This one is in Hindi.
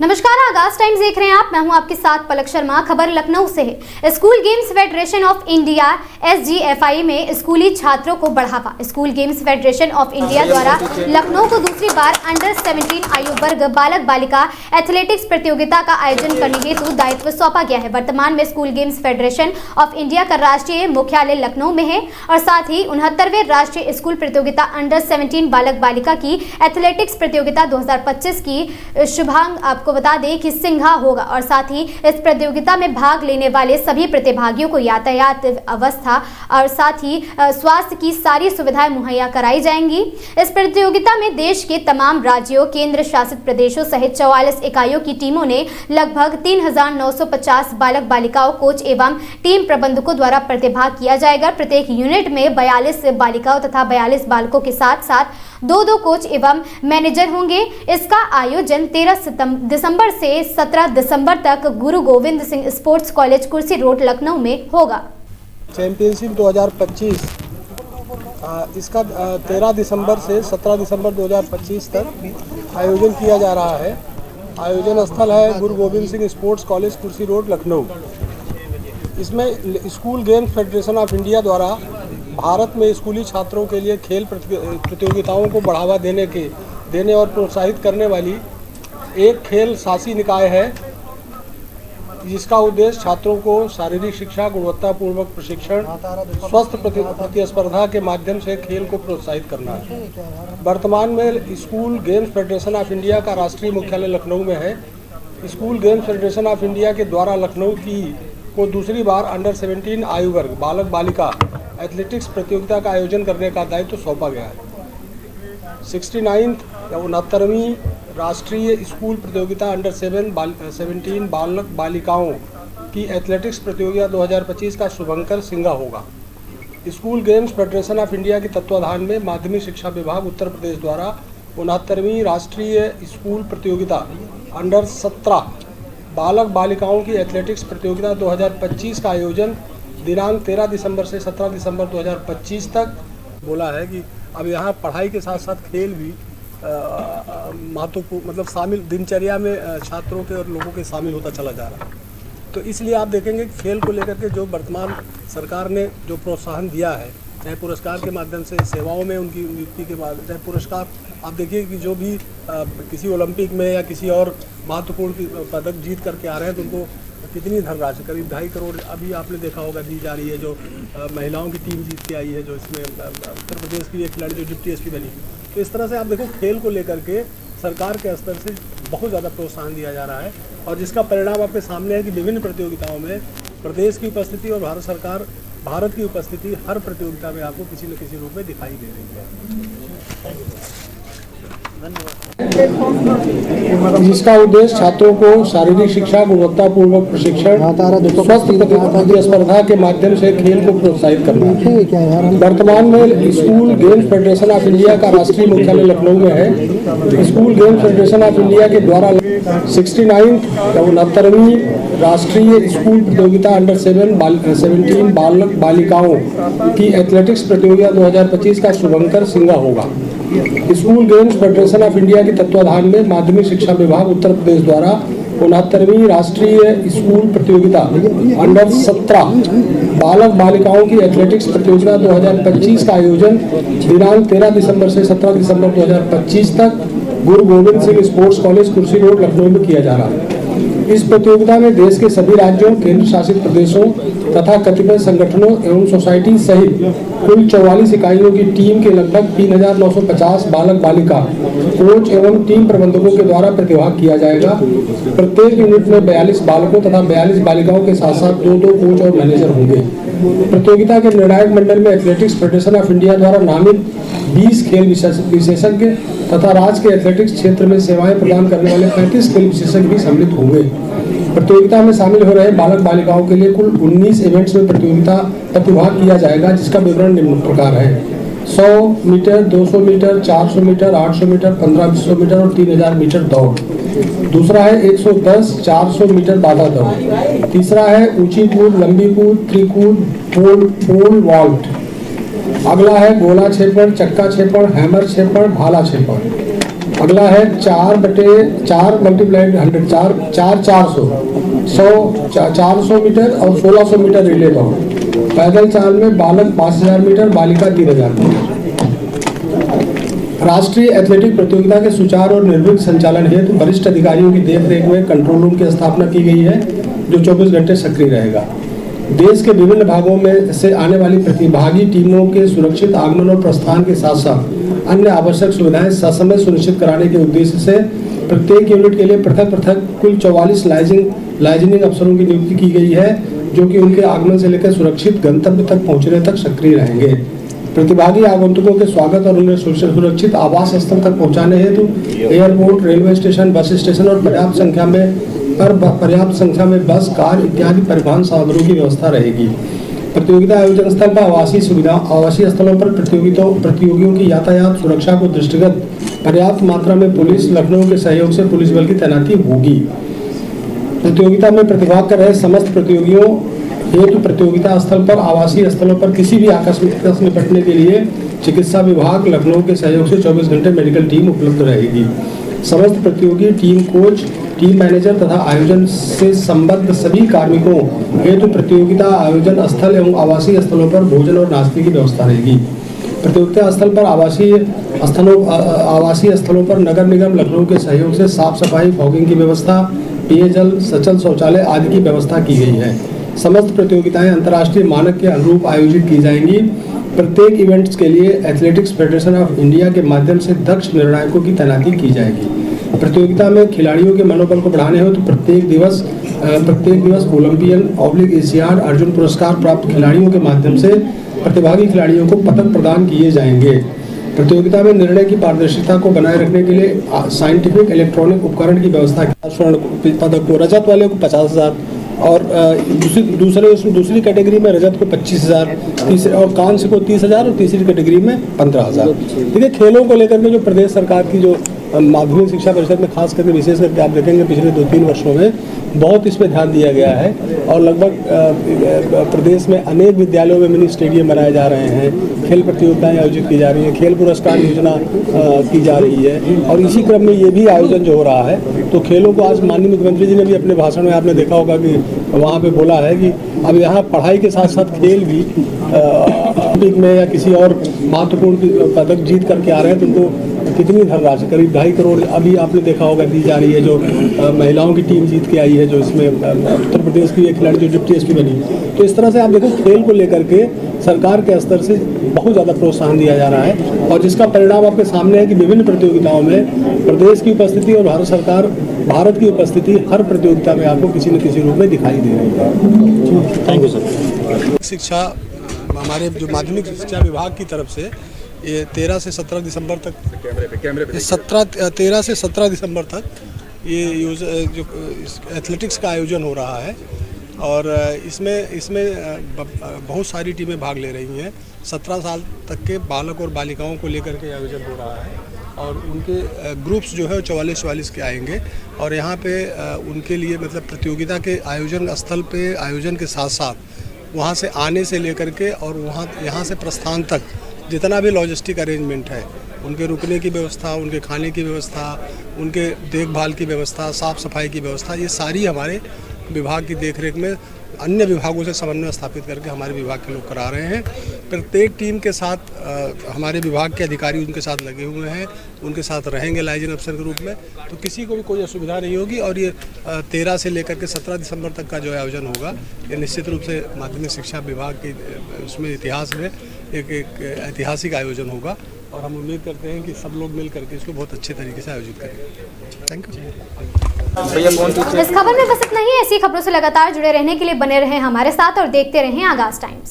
नमस्कार, आगाज टाइम्स देख रहे हैं आप। मैं हूं आपके साथ पलक शर्मा। खबर लखनऊ से है। School games federation of India SGFI में स्कूली छात्रों को बढ़ावा। School games federation of India द्वारा लखनऊ को दूसरी बार अंडर 17 आयु वर्ग बालक बालिका एथलेटिक्स प्रतियोगिता का आयोजन करने हेतु दायित्व सौंपा गया है। वर्तमान में school games federation of India का राष्ट्रीय मुख्यालय लखनऊ में है और साथ ही 69वें राष्ट्रीय स्कूल प्रतियोगिता अंडर 17 बालक बालिका की एथलेटिक्स प्रतियोगिता 2025 की शुभारंभ आपको बता दें कि सिंघा होगा और साथ ही इस प्रतियोगिता में भाग लेने वाले सभी प्रतिभागियों को यातायात व्यवस्था और साथ ही स्वास्थ्य की सारी सुविधाएं मुहैया कराई जाएंगी। इस प्रतियोगिता में देश के तमाम राज्यों, केंद्र शासित प्रदेशों सहित 44 इकाइयों की टीमों ने लगभग 3950 बालक बालिकाओं, कोच एवं टीम प्रबंधकों द्वारा प्रतिभाग किया जाएगा। प्रत्येक यूनिट में 42 बालिकाओं तथा 42 बालकों के साथ साथ 2 कोच एवं मैनेजर होंगे। इसका आयोजन 13 दिसंबर से 17 दिसंबर तक गुरु गोविंद सिंह स्पोर्ट्स कॉलेज, कुर्सी रोड, लखनऊ में होगा। चैंपियनशिप 2025 इसका 13 दिसंबर से 17 दिसंबर 2025 तक आयोजन किया जा रहा है। आयोजन स्थल है गुरु गोविंद सिंह स्पोर्ट्स कॉलेज, कुर्सी रोड, लखनऊ। इसमें school games federation of India द्वारा भारत में स्कूली छात्रों के लिए खेल प्रतियोगिताओं को बढ़ावा देने और प्रोत्साहित करने वाली एक खेल शासी निकाय है, जिसका उद्देश्य छात्रों को शारीरिक शिक्षा, गुणवत्तापूर्वक प्रशिक्षण, स्वस्थ प्रतिस्पर्धा के माध्यम से खेल को प्रोत्साहित करना है। वर्तमान में school games federation of India का राष्ट्रीय मुख्यालय लखनऊ में है। School games federation of India के द्वारा लखनऊ को दूसरी बार अंडर 17 आयु वर्ग बालक बालिका एथलेटिक्स प्रतियोगिता का आयोजन करने का दायित्व सौंपा गया है। 69वीं राष्ट्रीय स्कूल प्रतियोगिता अंडर 17 बालक बालिकाओं की एथलेटिक्स प्रतियोगिता 2025 का शुभंकर सिंघा होगा। School games federation of India के तत्वाधान में माध्यमिक शिक्षा विभाग उत्तर प्रदेश द्वारा 69वीं राष्ट्रीय स्कूल प्रतियोगिता अंडर 17 बालक बालिकाओं की एथलेटिक्स प्रतियोगिता 2025 का आयोजन दिनांक 13 दिसंबर से 17 दिसंबर 2025 तक बोला है कि अब यहाँ पढ़ाई के साथ साथ खेल भी महत्वपूर्ण मतलब शामिल दिनचर्या में छात्रों के और लोगों के शामिल होता चला जा रहा है। तो इसलिए आप देखेंगे कि खेल को लेकर के जो वर्तमान सरकार ने जो प्रोत्साहन दिया है, चाहे पुरस्कार के माध्यम से, सेवाओं में उनकी नियुक्ति के बाद, चाहे पुरस्कार, आप देखिए कि जो भी किसी ओलंपिक में या किसी और महत्वपूर्ण पदक जीत करके आ रहे हैं तो उनको कितनी धनराशि, करीब 2.5 करोड़ अभी आपने देखा होगा दी जा रही है। जो महिलाओं की टीम जीत के आई है, जो इसमें उत्तर प्रदेश की एक खिलाड़ी जो डिप्टी SP बनी। तो इस तरह से आप देखो खेल को लेकर के सरकार के स्तर से बहुत ज़्यादा प्रोत्साहन दिया जा रहा है और जिसका परिणाम आपके सामने है कि विभिन्न प्रतियोगिताओं में प्रदेश की उपस्थिति और भारत की उपस्थिति हर प्रतियोगिता में आपको किसी न किसी रूप में दिखाई दे रही है, जिसका उद्देश्य छात्रों को शारीरिक शिक्षा, गुणवत्तापूर्वक प्रशिक्षण, स्वस्थ प्रतिस्पर्धा के माध्यम से खेल को प्रोत्साहित करना है। वर्तमान में school games federation of India का राष्ट्रीय मुख्यालय लखनऊ में है। School games federation of India के द्वारा 69वीं राष्ट्रीय स्कूल प्रतियोगिता अंडर 17 बालक बालिकाओं की एथलेटिक्स प्रतियोगिता 2025 का शुभंकर सिंघा होगा। School games federation of India के तत्वाधान में माध्यमिक शिक्षा विभाग उत्तर प्रदेश द्वारा 69वीं राष्ट्रीय स्कूल प्रतियोगिता अंडर 17 बालक बालिकाओं की एथलेटिक्स प्रतियोगिता 2025 का आयोजन दिनांक 13 दिसंबर से 17 दिसंबर 2025 तक गुरु गोविंद सिंह स्पोर्ट्स कॉलेज, कुर्सी रोड, लखनऊ में किया जा रहा है। इस प्रतियोगिता में देश के सभी राज्यों, केंद्र शासित प्रदेशों तथा कतिपय संगठनों एवं सोसाइटी सहित कुल 44 इकाइयों की टीम के लगभग 3950 बालक बालिका, कोच एवं टीम प्रबंधकों के द्वारा प्रतिभाग किया जाएगा। प्रत्येक यूनिट में 42 बालकों तथा 42 बालिकाओं के साथ साथ 2 कोच और मैनेजर होंगे। प्रतियोगिता के निर्णायक मंडल में एथलेटिक्स फेडरेशन ऑफ इंडिया द्वारा नामित 20 खेल विशेषज्ञ तथा राज्य के एथलेटिक्स क्षेत्र में सेवाएं प्रदान करने वाले 35 खेल विशेषज्ञ भी सम्मिलित होंगे। प्रतियोगिता में शामिल हो रहे बालक बालिकाओं के लिए कुल 19 इवेंट्स में प्रतिभाग किया जाएगा, जिसका विवरण निम्न प्रकार है। 100 metre, 200 metre, 400 metre, 800 metre, 1500 metre और 3000 मीटर दौड़। दूसरा है 110, 400 मीटर बाधा दौड़। तीसरा है ऊंची कूद, लंबी कूद, त्रिकूद, पोल वॉल्ट। अगला है गोला छेपड़, चक्का छेपड़, हैमर छेपड़, भाला छेपड़। अगला है 4/4 मल्टीप्लाइड 100, 400 400 मीटर और 1600 मीटर रिले दौड़। पैदल चाल में बालक 5000 मीटर, बालिका 3000 मीटर। राष्ट्रीय एथलेटिक प्रतियोगिता के सुचारू और निर्विघ्न संचालन हेतु वरिष्ठ अधिकारियों की देखरेख में कंट्रोल रूम की स्थापना की गई है, जो 24 घंटे सक्रिय रहेगा। देश के विभिन्न भागों में से आने वाली प्रतिभागी टीमों के सुरक्षित आगमन और प्रस्थान के साथ साथ अन्य आवश्यक सुविधाएं ससमय सुनिश्चित कराने के उद्देश्य से प्रत्येक यूनिट के लिए पृथक पृथक कुल 44 लाइजनिंग अफसरों की नियुक्ति की गई है, जो कि उनके आगमन से लेकर सुरक्षित गंतव्य तक पहुंचने तक सक्रिय रहेंगे। प्रतिभागी आगंतुकों के स्वागत और उन्हें सुरक्षित आवास स्थल तक पहुंचाने हेतु airport, railway station, bus station और पर्याप्त संख्या में बस, कार इत्यादि परिवहन साधनों की व्यवस्था रहेगी। प्रतियोगिता आयोजन स्थल पर आवासीय स्थलों पर प्रतियोगियों की यातायात सुरक्षा को दृष्टिगत पर्याप्त मात्रा में पुलिस लखनऊ के सहयोग से पुलिस बल की तैनाती होगी। प्रतियोगिता में प्रतिभाग कर रहे समस्त प्रतियोगियों हेतु प्रतियोगिता स्थल पर आवासीय स्थलों पर किसी भी आकस्मिकता से निपटने के लिए चिकित्सा विभाग लखनऊ के सहयोग से 24 घंटे मेडिकल टीम उपलब्ध रहेगी। समस्त प्रतियोगी टीम कोच, टीम मैनेजर तथा आयोजन से संबद्ध सभी कार्मिकों हेतु प्रतियोगिता आयोजन स्थल एवं आवासीय स्थलों पर भोजन और नाश्ते की व्यवस्था रहेगी। प्रतियोगिता स्थल पर आवासीय स्थलों पर नगर निगम लखनऊ के सहयोग से साफ सफाई, फॉगिंग की व्यवस्था, पेयजल, सचल शौचालय आदि की व्यवस्था की गई है। समस्त प्रतियोगिताएं अंतर्राष्ट्रीय मानक के अनुरूप आयोजित की जाएंगी। प्रत्येक इवेंट्स के लिए एथलेटिक्स फेडरेशन ऑफ इंडिया के माध्यम से दक्ष निर्णायकों की तैनाती की जाएगी। प्रतियोगिता में खिलाड़ियों के मनोबल को बढ़ाने हेतु प्रत्येक दिवस ओलंपियन एशियाड अर्जुन पुरस्कार प्राप्त खिलाड़ियों के माध्यम से प्रतिभागी खिलाड़ियों को पदक प्रदान किए जाएंगे। प्रतियोगिता में निर्णय की पारदर्शिता को बनाए रखने के लिए साइंटिफिक इलेक्ट्रॉनिक उपकरण की व्यवस्था की। स्वर्ण पदक को रजत वाले को 50,000 और दूसरी कैटेगरी में रजत को 25,000, तीसरे और कांस्य को 30,000 और तीसरी कैटेगरी में 15,000। देखिए, खेलों को लेकर के जो प्रदेश सरकार की जो माध्यमिक शिक्षा परिषद में खास करके विशेष करके आप देखेंगे पिछले 2-3 वर्षों में बहुत इस पर ध्यान दिया गया है और लगभग प्रदेश में अनेक विद्यालयों में मिनी स्टेडियम बनाए जा रहे हैं, खेल प्रतियोगिताएं आयोजित की जा रही हैं, खेल पुरस्कार योजना की जा रही है और इसी क्रम में ये भी आयोजन जो हो रहा है। तो खेलों को आज माननीय मुख्यमंत्री जी ने भी अपने भाषण में आपने देखा होगा कि वहाँ पे बोला है कि अब यहाँ पढ़ाई के साथ साथ खेल भी ओलंपिक में या किसी और महत्वपूर्ण पदक जीत करके आ रहे हैं तो उनको कितनी धनराशि करीब 2.5 करोड़ अभी आपने देखा होगा दी जा रही है, जो महिलाओं की टीम जीत के आई है, जो इसमें उत्तर प्रदेश की एक खिलाड़ी जो डिप्टी एसपी बनी। तो इस तरह से आप देखो खेल को लेकर के सरकार के स्तर से बहुत ज़्यादा प्रोत्साहन दिया जा रहा है और जिसका परिणाम आपके सामने है कि विभिन्न प्रतियोगिताओं में प्रदेश की उपस्थिति और भारत की उपस्थिति हर प्रतियोगिता में आपको किसी न किसी रूप में दिखाई दे रही है। Thank you sir. शिक्षा हमारे जो माध्यमिक शिक्षा विभाग की तरफ से ये 13 से 17 दिसंबर तक ये जो एथलेटिक्स का आयोजन हो रहा है और इसमें बहुत सारी टीमें भाग ले रही हैं। 17 साल तक के बालक और बालिकाओं को लेकर के आयोजन हो रहा है और उनके ग्रुप्स जो है 44 के आएंगे और यहाँ पे उनके लिए मतलब प्रतियोगिता के आयोजन स्थल पे आयोजन के साथ साथ वहाँ से आने से लेकर के और यहाँ से प्रस्थान तक जितना भी लॉजिस्टिक अरेंजमेंट है, उनके रुकने की व्यवस्था, उनके खाने की व्यवस्था, उनके देखभाल की व्यवस्था, साफ़ सफाई की व्यवस्था, ये सारी हमारे विभाग की देखरेख में अन्य विभागों से समन्वय स्थापित करके हमारे विभाग के लोग करा रहे हैं। प्रत्येक टीम के साथ हमारे विभाग के अधिकारी उनके साथ लगे हुए हैं, उनके साथ रहेंगे लाइजन अफसर के रूप में, तो किसी को भी कोई असुविधा नहीं होगी। और ये 13 से लेकर के 17 दिसंबर तक का जो आयोजन होगा ये निश्चित रूप से माध्यमिक शिक्षा विभाग के उसमें इतिहास में एक ऐतिहासिक आयोजन होगा और हम उम्मीद करते हैं कि सब लोग मिल करके इसको बहुत अच्छे तरीके से आयोजित करेंगे। Thank you. इस खबर में बस इतना ही। ऐसी खबरों से लगातार जुड़े रहने के लिए बने रहें हमारे साथ और देखते रहें आगाज़ टाइम्स।